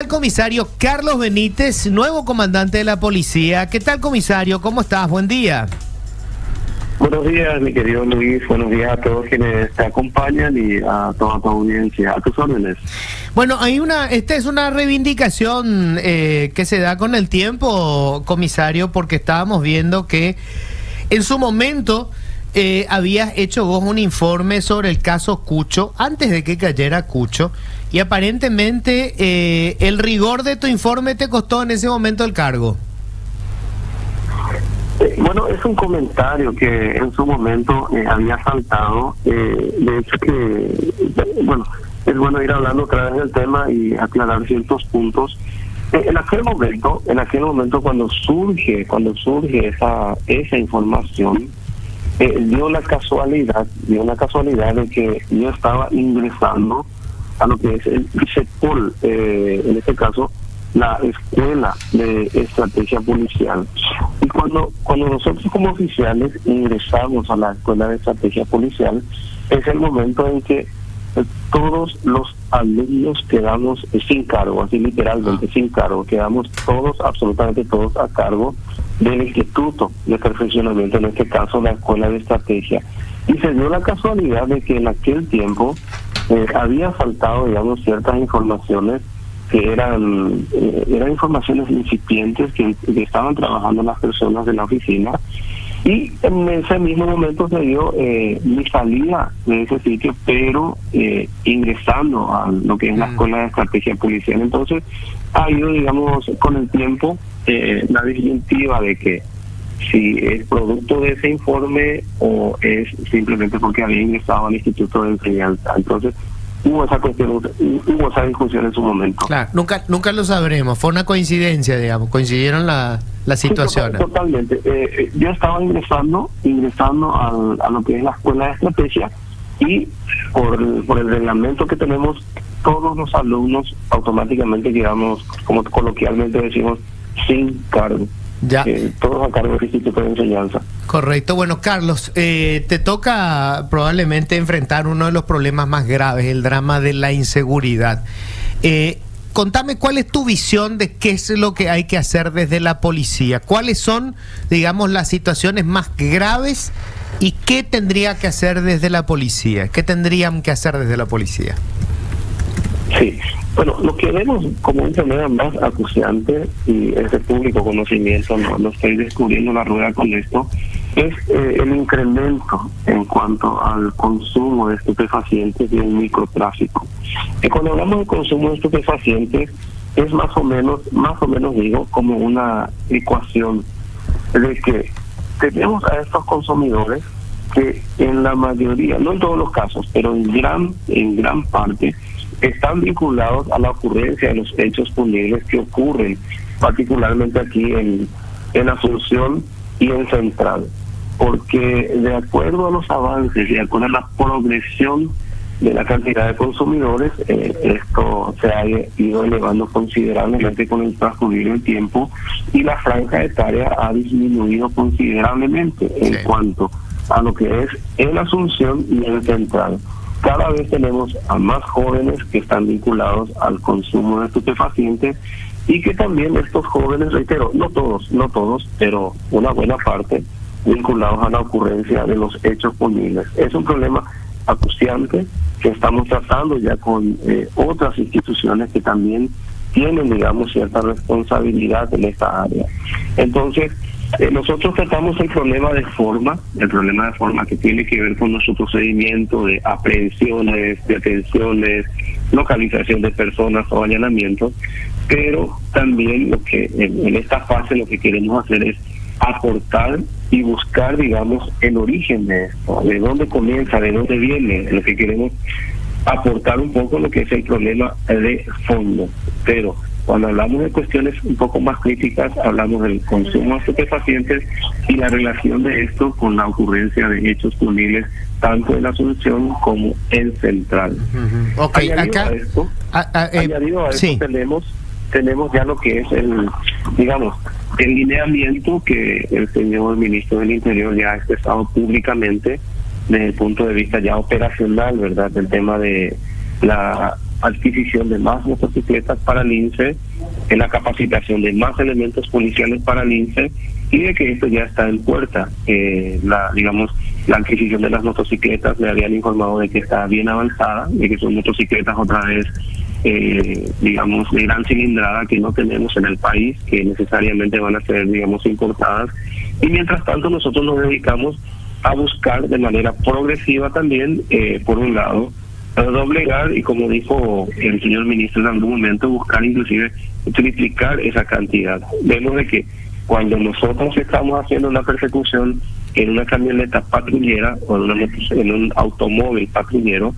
el comisario Carlos Benítez, nuevo comandante de la policía. ¿Qué tal, comisario? ¿Cómo estás? Buen día. Buenos días, mi querido Luis. Buenos días a todos quienes te acompañan y a toda tu audiencia. A tus órdenes. Bueno, esta es una reivindicación que se da con el tiempo, comisario, porque estábamos viendo que en su momento habías hecho vos un informe sobre el caso Cucho, antes de que cayera Cucho, y aparentemente el rigor de tu informe te costó en ese momento el cargo. Bueno, es un comentario que en su momento había saltado. De hecho que, bueno, es bueno ir hablando otra vez del tema y aclarar ciertos puntos. En aquel momento cuando surge esa información, dio la casualidad de que yo estaba ingresando a lo que es el ICEPOL, en este caso la Escuela de Estrategia Policial. Y cuando nosotros como oficiales ingresamos a la Escuela de Estrategia Policial, es el momento en que todos los alumnos quedamos sin cargo, así literalmente sin cargo, quedamos todos, absolutamente todos, a cargo del Instituto de Perfeccionamiento, en este caso la Escuela de Estrategia. Y se dio la casualidad de que en aquel tiempo había faltado, digamos, ciertas informaciones que eran informaciones incipientes que estaban trabajando las personas de la oficina, y en ese mismo momento se dio mi salida de ese sitio, pero ingresando a lo que es la Escuela de Estrategia Policial. Entonces ha ido, digamos, con el tiempo la disyuntiva de que si es producto de ese informe o es simplemente porque había ingresado al Instituto de Enseñanza. Entonces hubo esa cuestión, hubo esa discusión en su momento. Claro, nunca lo sabremos, fue una coincidencia, digamos, coincidieron las situaciones. Sí, totalmente. Yo estaba ingresando a lo que es la Escuela de Estrategia, y por el reglamento que tenemos, todos los alumnos automáticamente quedamos, como coloquialmente decimos, sin cargo. Ya. Todos a cargo del Instituto de Enseñanza. Correcto. Bueno, Carlos, te toca probablemente enfrentar uno de los problemas más graves, el drama de la inseguridad. Contame cuál es tu visión de qué es lo que hay que hacer desde la policía. ¿Cuáles son, digamos, las situaciones más graves y qué tendría que hacer desde la policía? ¿Qué tendrían que hacer desde la policía? Sí. Bueno, lo que vemos como un problema más acuciante, y es de público conocimiento, no estoy descubriendo la rueda con esto, es el incremento en cuanto al consumo de estupefacientes y el microtráfico. Cuando hablamos de consumo de estupefacientes, es más o menos digo, como una ecuación de que tenemos a estos consumidores que en la mayoría, no en todos los casos, pero en gran parte, están vinculados a la ocurrencia de los hechos punibles que ocurren particularmente aquí en Asunción y en Central, porque de acuerdo a los avances y de acuerdo a la progresión de la cantidad de consumidores, esto se ha ido elevando considerablemente con el transcurrir del tiempo, y la franja etaria ha disminuido considerablemente en cuanto a lo que es en Asunción y en Central. Cada vez tenemos a más jóvenes que están vinculados al consumo de estupefacientes, y que también estos jóvenes, reitero, no todos, pero una buena parte, vinculados a la ocurrencia de los hechos punibles. Es un problema acuciante que estamos tratando ya con otras instituciones que también tienen, digamos, cierta responsabilidad en esta área. Entonces, nosotros tratamos el problema de forma que tiene que ver con nuestro procedimiento de aprehensiones, detenciones, localización de personas o allanamientos, pero también lo que en esta fase lo que queremos hacer es aportar y buscar, digamos, el origen de esto, de dónde comienza, de dónde viene. Lo que queremos aportar un poco lo que es el problema de fondo, pero cuando hablamos de cuestiones un poco más críticas, hablamos del consumo de estupefacientes y la relación de esto con la ocurrencia de hechos punibles tanto en Asunción como en Central. Okay, añadido a esto sí, tenemos ya lo que es el lineamiento que el señor ministro del Interior ya ha expresado públicamente desde el punto de vista ya operacional, ¿verdad?, del tema de la adquisición de más motocicletas para el INSE, en la capacitación de más elementos policiales para el INSE, y de que esto ya está en puerta. La adquisición de las motocicletas me habían informado de que está bien avanzada, de que son motocicletas otra vez de gran cilindrada que no tenemos en el país, que necesariamente van a ser importadas, y mientras tanto nosotros nos dedicamos a buscar de manera progresiva también, por un lado, doblegar, y como dijo el señor ministro en algún momento, buscar inclusive triplicar esa cantidad. Vemos de que cuando nosotros estamos haciendo una persecución en una camioneta patrullera o en un automóvil patrullero,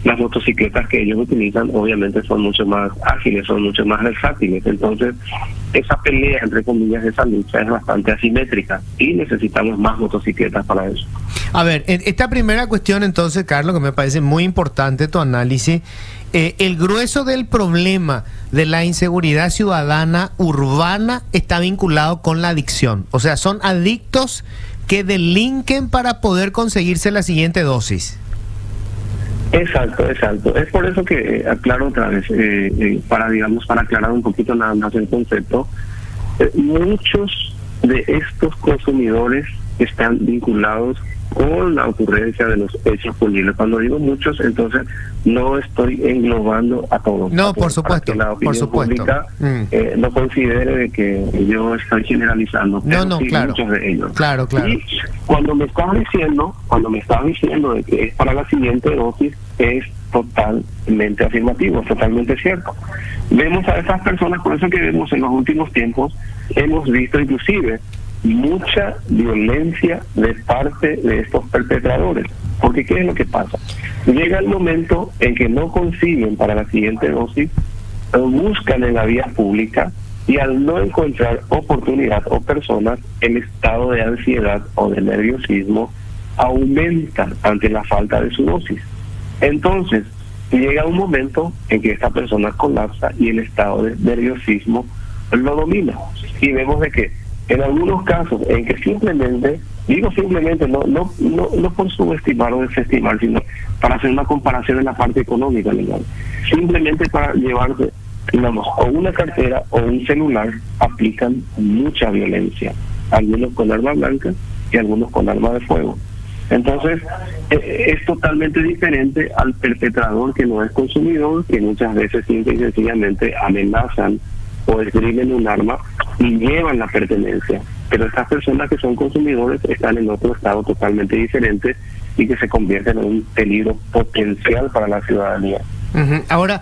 las motocicletas que ellos utilizan obviamente son mucho más ágiles, son mucho más versátiles. Entonces, esa pelea, entre comillas, esa lucha es bastante asimétrica y necesitamos más motocicletas para eso. A ver, esta primera cuestión entonces, Carlos, que me parece muy importante tu análisis, el grueso del problema de la inseguridad ciudadana urbana está vinculado con la adicción. O sea, son adictos que delinquen para poder conseguirse la siguiente dosis. Exacto. Es por eso que aclaro otra vez, para aclarar un poquito nada más el concepto. Muchos de estos consumidores están vinculados con la ocurrencia de los hechos punibles. Cuando digo muchos, entonces no estoy englobando a todos. No, por supuesto, la opinión pública no considere de que yo estoy generalizando, pero no, sí, claro, muchos de ellos. Claro. Y cuando me estás diciendo de que es para la siguiente dosis, es totalmente afirmativo, es totalmente cierto. Vemos a esas personas, por eso que vemos en los últimos tiempos, hemos visto inclusive mucha violencia de parte de estos perpetradores. Porque ¿qué es lo que pasa? Llega el momento en que no consiguen para la siguiente dosis, buscan en la vía pública, y al no encontrar oportunidad o personas, el estado de ansiedad o de nerviosismo aumenta ante la falta de su dosis. Entonces, llega un momento en que esta persona colapsa y el estado de nerviosismo lo domina. Y vemos de que en algunos casos en que simplemente, no por subestimar o desestimar, sino para hacer una comparación en la parte económica legal, simplemente para llevarse, o una cartera o un celular, aplican mucha violencia, algunos con arma blanca y algunos con arma de fuego. Entonces, es totalmente diferente al perpetrador que no es consumidor, que muchas veces simple y sencillamente amenazan o esgrimen un arma y llevan la pertenencia. Pero estas personas que son consumidores están en otro estado totalmente diferente y que se convierten en un peligro potencial para la ciudadanía. Ahora,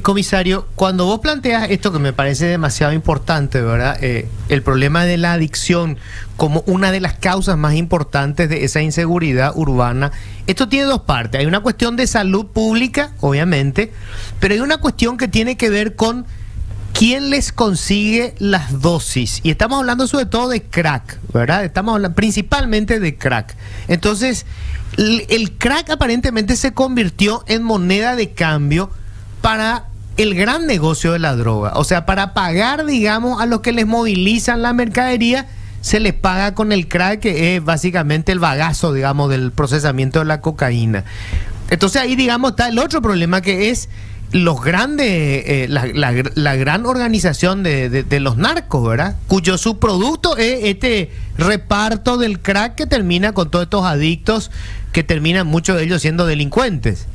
comisario, cuando vos planteas esto que me parece demasiado importante, ¿verdad? El problema de la adicción como una de las causas más importantes de esa inseguridad urbana, esto tiene dos partes. Hay una cuestión de salud pública, obviamente, pero hay una cuestión que tiene que ver con quién les consigue las dosis. Y estamos hablando sobre todo de crack, ¿verdad? Estamos hablando principalmente de crack. Entonces, el crack aparentemente se convirtió en moneda de cambio para el gran negocio de la droga. O sea, para pagar, digamos, a los que les movilizan la mercadería, se les paga con el crack, que es básicamente el bagazo, digamos, del procesamiento de la cocaína. Entonces ahí, digamos, está el otro problema, que es los grandes, la gran organización de los narcos, ¿verdad? Cuyo subproducto es este reparto del crack que termina con todos estos adictos, que terminan muchos de ellos siendo delincuentes.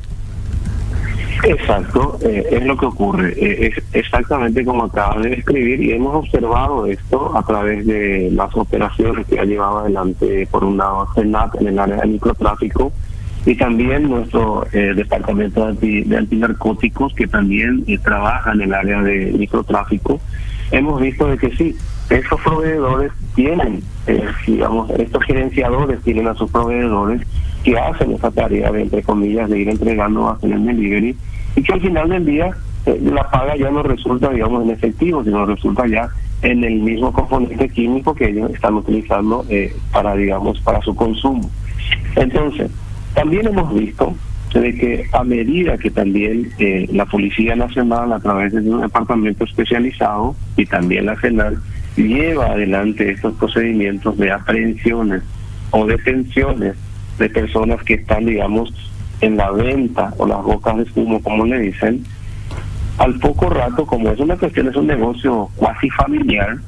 Exacto, es lo que ocurre, es exactamente como acabas de describir, y hemos observado esto a través de las operaciones que ha llevado adelante, por un lado, CENAT en el área de microtráfico, y también nuestro departamento de antinarcóticos, que también trabaja en el área de microtráfico. Hemos visto de que sí, estos proveedores tienen, estos gerenciadores tienen a sus proveedores que hacen esa tarea de, entre comillas, de ir entregando, hacer el delivery, y que al final del día la paga ya no resulta, digamos, en efectivo, sino resulta ya en el mismo componente químico que ellos están utilizando para su consumo. Entonces, también hemos visto de que a medida que también la Policía Nacional, a través de un departamento especializado, y también la CENAL, lleva adelante estos procedimientos de aprehensiones o detenciones de personas que están, digamos, en la venta o las bocas de fumo, como le dicen, Al poco rato, como es una cuestión, es un negocio cuasi familiar,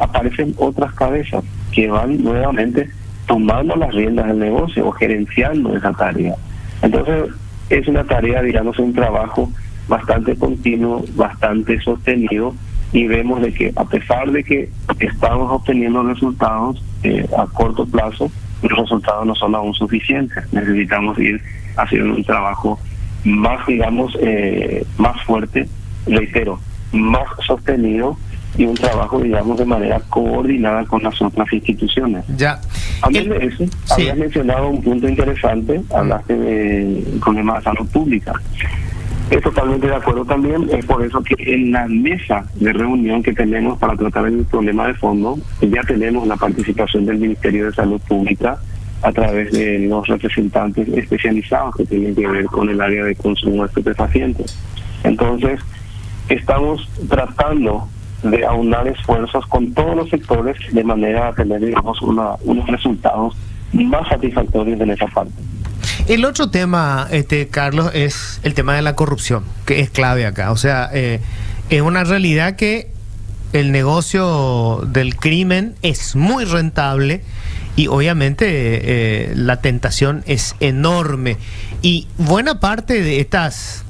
aparecen otras cabezas que van nuevamente tomando las riendas del negocio o gerenciando esa tarea. Entonces, es una tarea, digamos, un trabajo bastante continuo, bastante sostenido, y vemos de que a pesar de que estamos obteniendo resultados a corto plazo, los resultados no son aún suficientes. Necesitamos ir haciendo un trabajo más, digamos, más fuerte, reitero, más sostenido, y un trabajo, digamos, de manera coordinada con las otras instituciones. Ya. Además de eso, habías mencionado un punto interesante, hablaste de problemas de salud pública. Es totalmente de acuerdo también, es por eso que en la mesa de reunión que tenemos para tratar el problema de fondo, ya tenemos la participación del Ministerio de Salud Pública a través de los representantes especializados que tienen que ver con el área de consumo de estupefacientes. Entonces, estamos tratando de aunar esfuerzos con todos los sectores de manera a tener, digamos, unos resultados más satisfactorios en esa parte. El otro tema, Carlos, es el tema de la corrupción, que es clave acá. O sea, es una realidad que el negocio del crimen es muy rentable y obviamente la tentación es enorme. Y buena parte de estas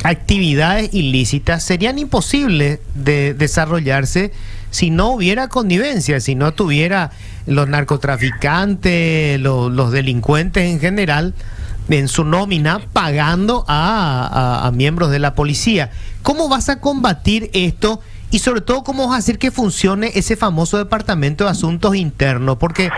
actividades ilícitas serían imposibles de desarrollarse si no hubiera connivencia, si no tuviera los narcotraficantes, los delincuentes en general, en su nómina, pagando a miembros de la policía. ¿Cómo vas a combatir esto? Y sobre todo, ¿cómo vas a hacer que funcione ese famoso Departamento de Asuntos Internos? Porque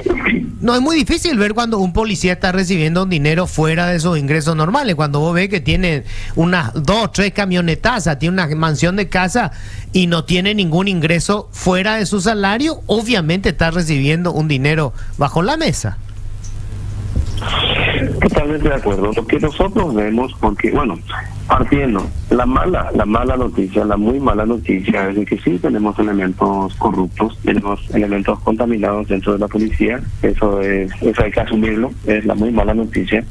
no es muy difícil ver cuando un policía está recibiendo un dinero fuera de sus ingresos normales. Cuando vos ves que tiene unas 2, 3 camionetazas, tiene una mansión de casa y no tiene ningún ingreso fuera de su salario, obviamente está recibiendo un dinero bajo la mesa. Totalmente de acuerdo. Lo que nosotros vemos, porque, bueno, partiendo, la mala noticia, la muy mala noticia es de que sí tenemos elementos corruptos, tenemos elementos contaminados dentro de la policía, eso hay que asumirlo, es la muy mala noticia.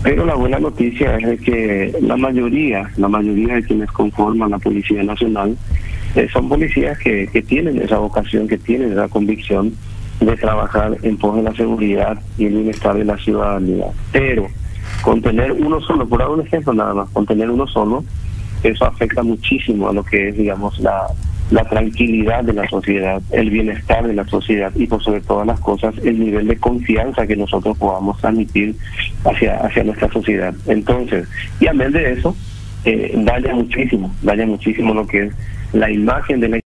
Pero la buena noticia es de que la mayoría de quienes conforman la Policía Nacional son policías que tienen esa vocación, que tienen esa convicción de trabajar en pos de la seguridad y el bienestar de la ciudadanía. Pero con tener uno solo, por dar un ejemplo nada más, con tener uno solo, eso afecta muchísimo a lo que es, digamos, la tranquilidad de la sociedad, el bienestar de la sociedad y por sobre todas las cosas el nivel de confianza que nosotros podamos transmitir hacia nuestra sociedad. Entonces, y además de eso, daña muchísimo lo que es la imagen de la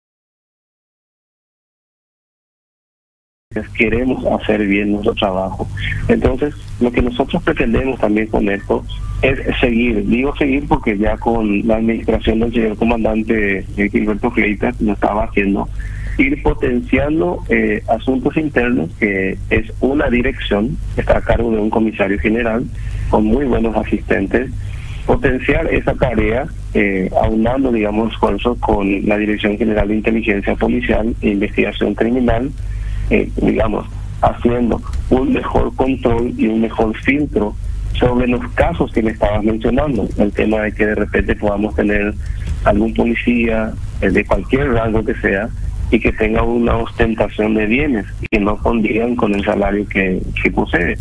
queremos hacer bien nuestro trabajo. Entonces, lo que nosotros pretendemos también con esto es seguir, digo seguir porque ya con la administración del señor comandante Gilberto Fleitas lo estaba haciendo, ir potenciando asuntos internos, que es una dirección que está a cargo de un comisario general con muy buenos asistentes, potenciar esa tarea, aunando, digamos, esfuerzos con la Dirección General de Inteligencia Policial e Investigación Criminal, digamos, haciendo un mejor control y un mejor filtro sobre los casos que me estabas mencionando. El tema de que de repente podamos tener algún policía de cualquier rango que sea y que tenga una ostentación de bienes que no condigan con el salario que posee.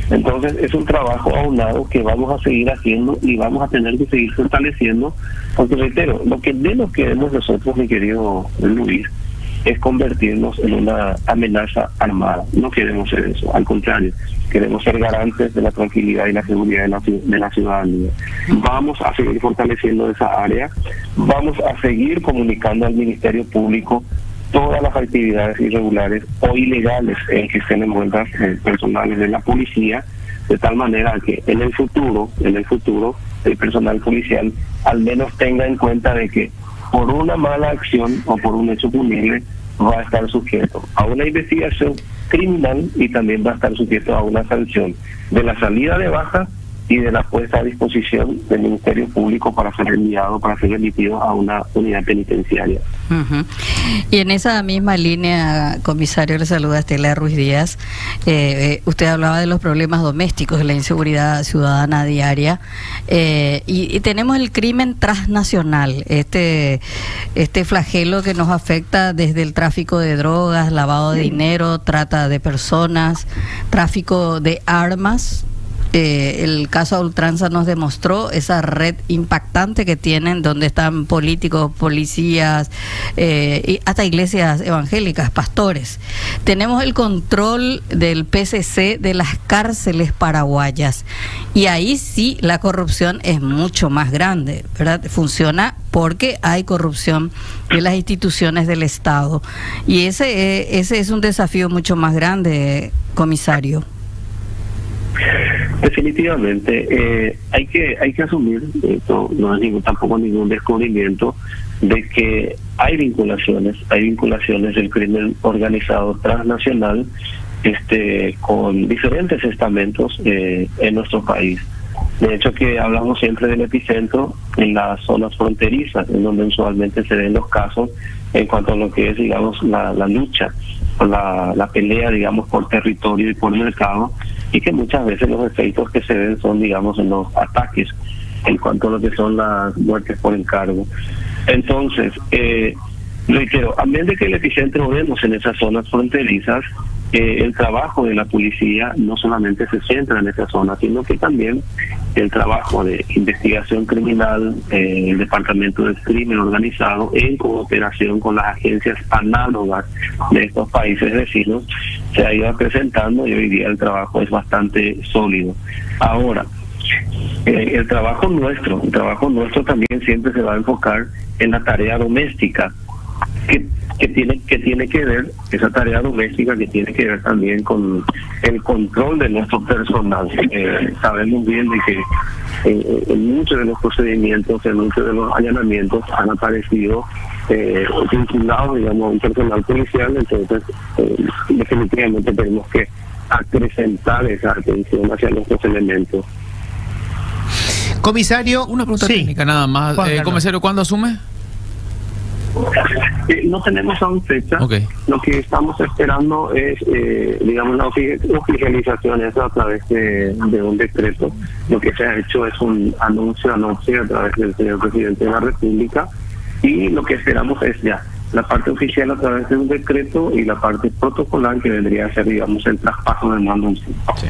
Entonces es un trabajo aunado que vamos a seguir haciendo y vamos a tener que seguir fortaleciendo, porque reitero, lo que menos queremos nosotros, mi querido Luis, es convertirnos en una amenaza armada. No queremos ser eso, al contrario, queremos ser garantes de la tranquilidad y la seguridad de la ciudadanía. Vamos a seguir fortaleciendo esa área, vamos a seguir comunicando al Ministerio Público todas las actividades irregulares o ilegales en que estén envueltas personales de la policía, de tal manera que en el futuro el personal policial al menos tenga en cuenta de que por una mala acción o por un hecho punible va a estar sujeto a una investigación criminal y también va a estar sujeto a una sanción de la salida de baja y de la puesta a disposición del Ministerio Público para ser enviado, para ser remitido a una unidad penitenciaria. Y en esa misma línea, comisario, le saluda Estela Ruiz Díaz. Usted hablaba de los problemas domésticos, de la inseguridad ciudadana diaria, y tenemos el crimen transnacional, este flagelo que nos afecta desde el tráfico de drogas, lavado de dinero, trata de personas, tráfico de armas. El caso a ultranza nos demostró esa red impactante que tienen, donde están políticos, policías, y hasta iglesias evangélicas, pastores. Tenemos el control del PCC de las cárceles paraguayas, y ahí sí la corrupción es mucho más grande, ¿verdad? Funciona porque hay corrupción de las instituciones del Estado, y ese es un desafío mucho más grande, comisario. Definitivamente, hay que asumir, esto no es tampoco ningún descubrimiento, de que hay vinculaciones del crimen organizado transnacional con diferentes estamentos en nuestro país. De hecho, que hablamos siempre del epicentro en las zonas fronterizas, en donde usualmente se ven los casos en cuanto a lo que es, digamos, la lucha, la pelea, digamos, por territorio y por mercado, y que muchas veces los efectos que se ven son, digamos, en los ataques, en cuanto a lo que son las muertes por encargo. Entonces, reitero, a menos de que el epicentro vemos en esas zonas fronterizas, el trabajo de la policía no solamente se centra en esa zona, sino que también el trabajo de investigación criminal, el Departamento de Crimen Organizado, en cooperación con las agencias análogas de estos países vecinos, se ha ido presentando, y hoy día el trabajo es bastante sólido. Ahora, el trabajo nuestro también siempre se va a enfocar en la tarea doméstica, que tiene que ver, esa tarea doméstica que tiene que ver también con el control de nuestro personal. Sabemos bien de que en muchos de los procedimientos, en muchos de los allanamientos han aparecido vinculados, digamos, a un personal policial. Entonces definitivamente tenemos que acrecentar esa atención hacia nuestros elementos. Comisario, una pregunta sí, técnica nada más. Comisario, ¿cuándo asume? No tenemos aún fecha. Okay. Lo que estamos esperando es, digamos, la oficialización a través de un decreto. Lo que se ha hecho es un anuncio anoche a través del señor presidente de la República, y lo que esperamos es ya la parte oficial a través de un decreto y la parte protocolar, que vendría a ser, digamos, el traspaso del mando en sí. Sí.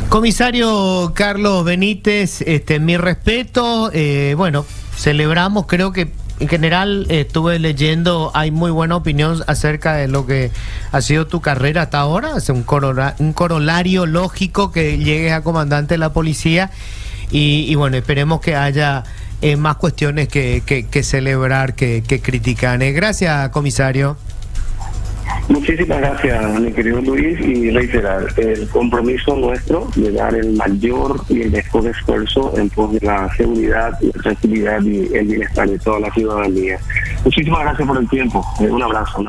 Comisario Carlos Benítez, mi respeto. Bueno, celebramos, creo que en general estuve leyendo, hay muy buena opinión acerca de lo que ha sido tu carrera hasta ahora. Es un corolario lógico que llegues a comandante de la policía, y bueno, esperemos que haya más cuestiones que celebrar, que criticar. Gracias, comisario. Muchísimas gracias, mi querido Luis, y reiterar el compromiso nuestro de dar el mayor y el mejor esfuerzo en pos de la seguridad, la tranquilidad y el bienestar de toda la ciudadanía. Muchísimas gracias por el tiempo. Un abrazo.